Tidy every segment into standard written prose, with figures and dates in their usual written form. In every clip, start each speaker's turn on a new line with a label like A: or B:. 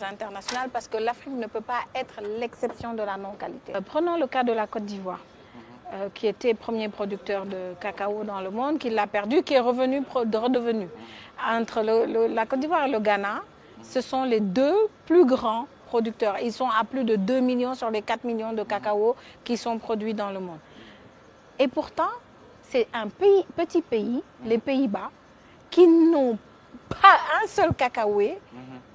A: internationales parce que l'Afrique ne peut pas être l'exception de la non-qualité. Prenons le cas de la Côte d'Ivoire, qui était premier producteur de cacao dans le monde, qui l'a perdu, qui est redevenu. Entre la Côte d'Ivoire et le Ghana, ce sont les deux plus grands producteurs. Ils sont à plus de 2 millions sur les 4 millions de cacao qui sont produits dans le monde. Et pourtant, c'est un petit pays, les Pays-Bas, qui n'ont pas un seul cacaoyer,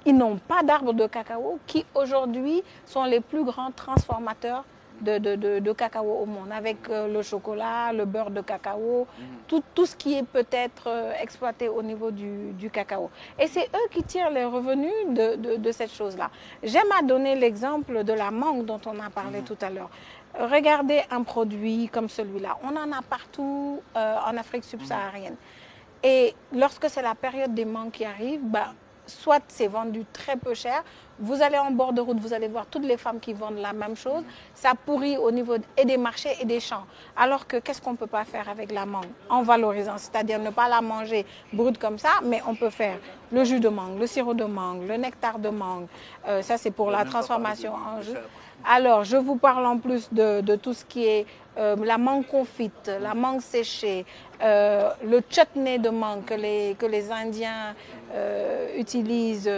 A: ils n'ont pas d'arbres de cacao, qui aujourd'hui sont les plus grands transformateurs de cacao au monde, avec le chocolat, le beurre de cacao, tout ce qui est peut-être exploité au niveau du cacao. Et c'est eux qui tirent les revenus de cette chose-là. J'aime à donner l'exemple de la mangue dont on a parlé tout à l'heure. Regardez un produit comme celui-là. On en a partout en Afrique subsaharienne. Et lorsque c'est la période des mangues qui arrive, soit c'est vendu très peu cher, vous allez en bord de route, vous allez voir toutes les femmes qui vendent la même chose, ça pourrit au niveau des marchés et des champs. Alors que qu'est-ce qu'on ne peut pas faire avec la mangue en valorisant, c'est-à-dire ne pas la manger brute comme ça, mais on peut faire le jus de mangue, le sirop de mangue, le nectar de mangue, ça c'est pour la transformation en jus. Alors, je vous parle en plus de tout ce qui est la mangue confite, la mangue séchée, le chutney de mangue que les Indiens utilisent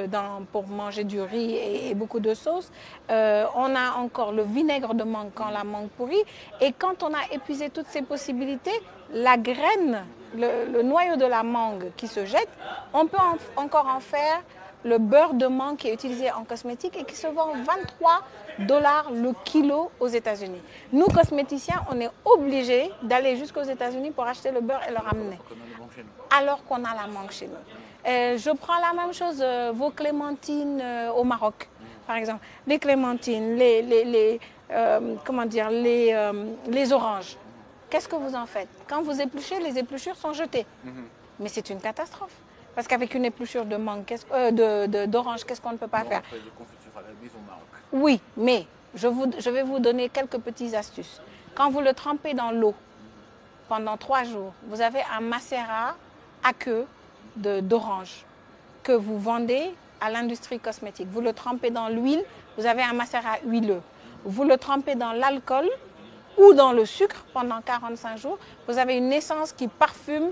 A: pour manger du riz et beaucoup de sauces. On a encore le vinaigre de mangue quand la mangue pourrit. Et quand on a épuisé toutes ces possibilités, la graine, le noyau de la mangue qui se jette, on peut encore en faire le beurre de mangue qui est utilisé en cosmétique et qui se vend 23 $ le kilo aux États-Unis. Nous, cosméticiens, on est obligés d'aller jusqu'aux États-Unis pour acheter le beurre et le ramener. Alors qu'on a la mangue chez nous. Je prends la même chose, vos clémentines au Maroc, par exemple. Les clémentines, les oranges. Qu'est-ce que vous en faites? Quand vous épluchez, les épluchures sont jetées. Mais c'est une catastrophe. Parce qu'avec une épluchure de mangue, d'orange, qu'est-ce qu'on ne peut pas faire?
B: On fait des confitures à la bise au Maroc.
A: Oui, mais je vais vous donner quelques petites astuces. Quand vous le trempez dans l'eau pendant 3 jours, vous avez un macérat à queue d'orange que vous vendez à l'industrie cosmétique. Vous le trempez dans l'huile, vous avez un macérat huileux. Vous le trempez dans l'alcool ou dans le sucre pendant 45 jours. Vous avez une essence qui parfume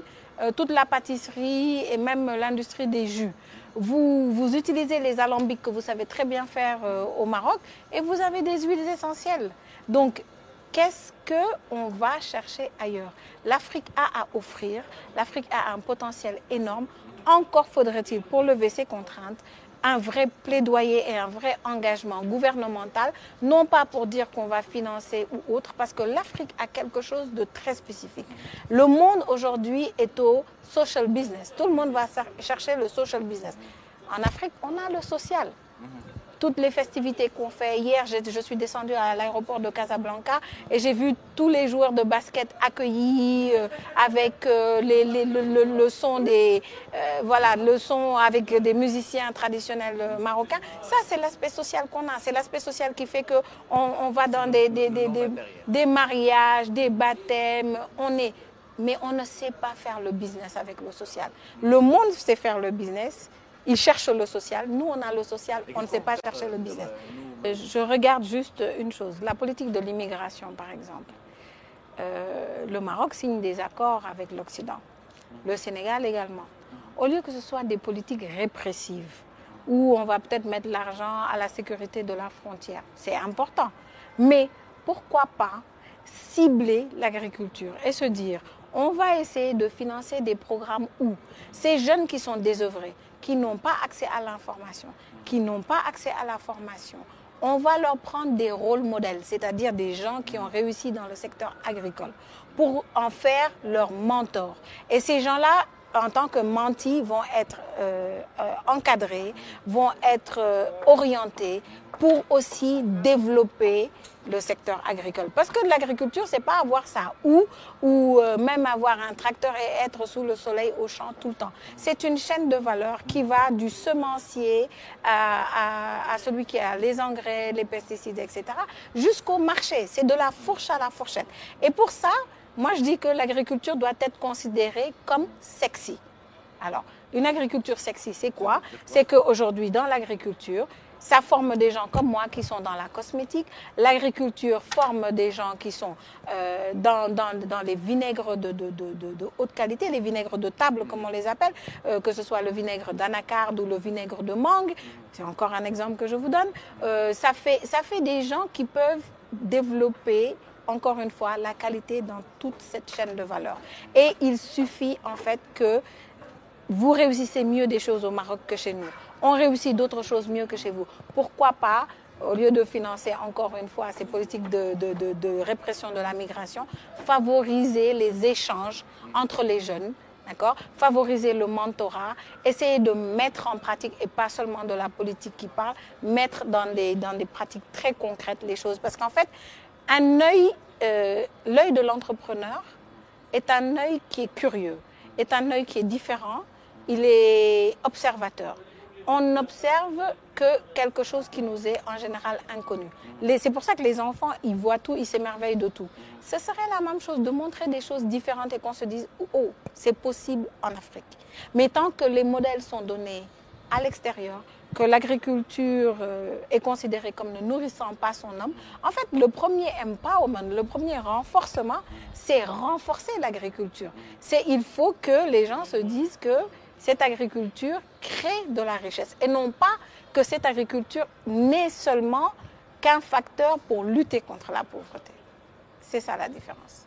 A: toute la pâtisserie et même l'industrie des jus. Vous utilisez les alambics que vous savez très bien faire au Maroc et vous avez des huiles essentielles. Donc, qu'est-ce qu'on va chercher ailleurs? L'Afrique a à offrir, l'Afrique a un potentiel énorme. Encore faudrait-il, pour lever ces contraintes, un vrai plaidoyer et un vrai engagement gouvernemental, non pas pour dire qu'on va financer ou autre, parce que l'Afrique a quelque chose de très spécifique. Le monde aujourd'hui est au social business. Tout le monde va chercher le social business. En Afrique, on a le social. Toutes les festivités qu'on fait. Hier, je suis descendue à l'aéroport de Casablanca et j'ai vu tous les joueurs de basket accueillis avec le son le son avec des musiciens traditionnels marocains. Ça, c'est l'aspect social qu'on a. C'est l'aspect social qui fait qu'on va dans des mariages, des baptêmes. Mais on ne sait pas faire le business avec le social. Le monde sait faire le business. Ils cherchent le social. Nous, on a le social, on ne sait pas chercher le business. Je regarde juste une chose, la politique de l'immigration, par exemple. Le Maroc signe des accords avec l'Occident, le Sénégal également. Au lieu que ce soit des politiques répressives, où on va peut-être mettre l'argent à la sécurité de la frontière, c'est important. Mais pourquoi pas cibler l'agriculture et se dire, on va essayer de financer des programmes où ces jeunes qui sont désœuvrés, qui n'ont pas accès à l'information, qui n'ont pas accès à la formation, on va leur prendre des rôles modèles, c'est-à-dire des gens qui ont réussi dans le secteur agricole, pour en faire leurs mentors. Et ces gens-là, en tant que mentis, vont être encadrés, vont être orientés pour aussi développer le secteur agricole. Parce que l'agriculture, c'est pas avoir ça ou même avoir un tracteur et être sous le soleil au champ tout le temps. C'est une chaîne de valeur qui va du semencier à celui qui a les engrais, les pesticides, etc., jusqu'au marché. C'est de la fourche à la fourchette. Et pour ça, moi, je dis que l'agriculture doit être considérée comme sexy. Alors, une agriculture sexy, c'est quoi? C'est qu'aujourd'hui, dans l'agriculture, Ça forme des gens comme moi qui sont dans la cosmétique. L'agriculture forme des gens qui sont dans les vinaigres de haute qualité, les vinaigres de table comme on les appelle, que ce soit le vinaigre d'anacarde ou le vinaigre de mangue. C'est encore un exemple que je vous donne. Ça fait des gens qui peuvent développer, encore une fois, la qualité dans toute cette chaîne de valeur. Et il suffit en fait que vous réussissez mieux des choses au Maroc que chez nous. On réussit d'autres choses mieux que chez vous. Pourquoi pas, au lieu de financer encore une fois ces politiques de répression de la migration, favoriser les échanges entre les jeunes, d'accord? Favoriser le mentorat, essayer de mettre en pratique, et pas seulement de la politique qui parle, mettre dans des pratiques très concrètes les choses. Parce qu'en fait, l'œil de l'entrepreneur est un œil qui est curieux, est un œil qui est différent, il est observateur. On n'observe que quelque chose qui nous est en général inconnu. C'est pour ça que les enfants, ils voient tout, ils s'émerveillent de tout. Ce serait la même chose de montrer des choses différentes et qu'on se dise « Oh, c'est possible en Afrique ». Mais tant que les modèles sont donnés à l'extérieur, que l'agriculture est considérée comme ne nourrissant pas son homme, en fait, le premier empowerment, le premier renforcement, c'est renforcer l'agriculture. Il faut que les gens se disent que cette agriculture crée de la richesse et non pas que cette agriculture n'est seulement qu'un facteur pour lutter contre la pauvreté. C'est ça la différence.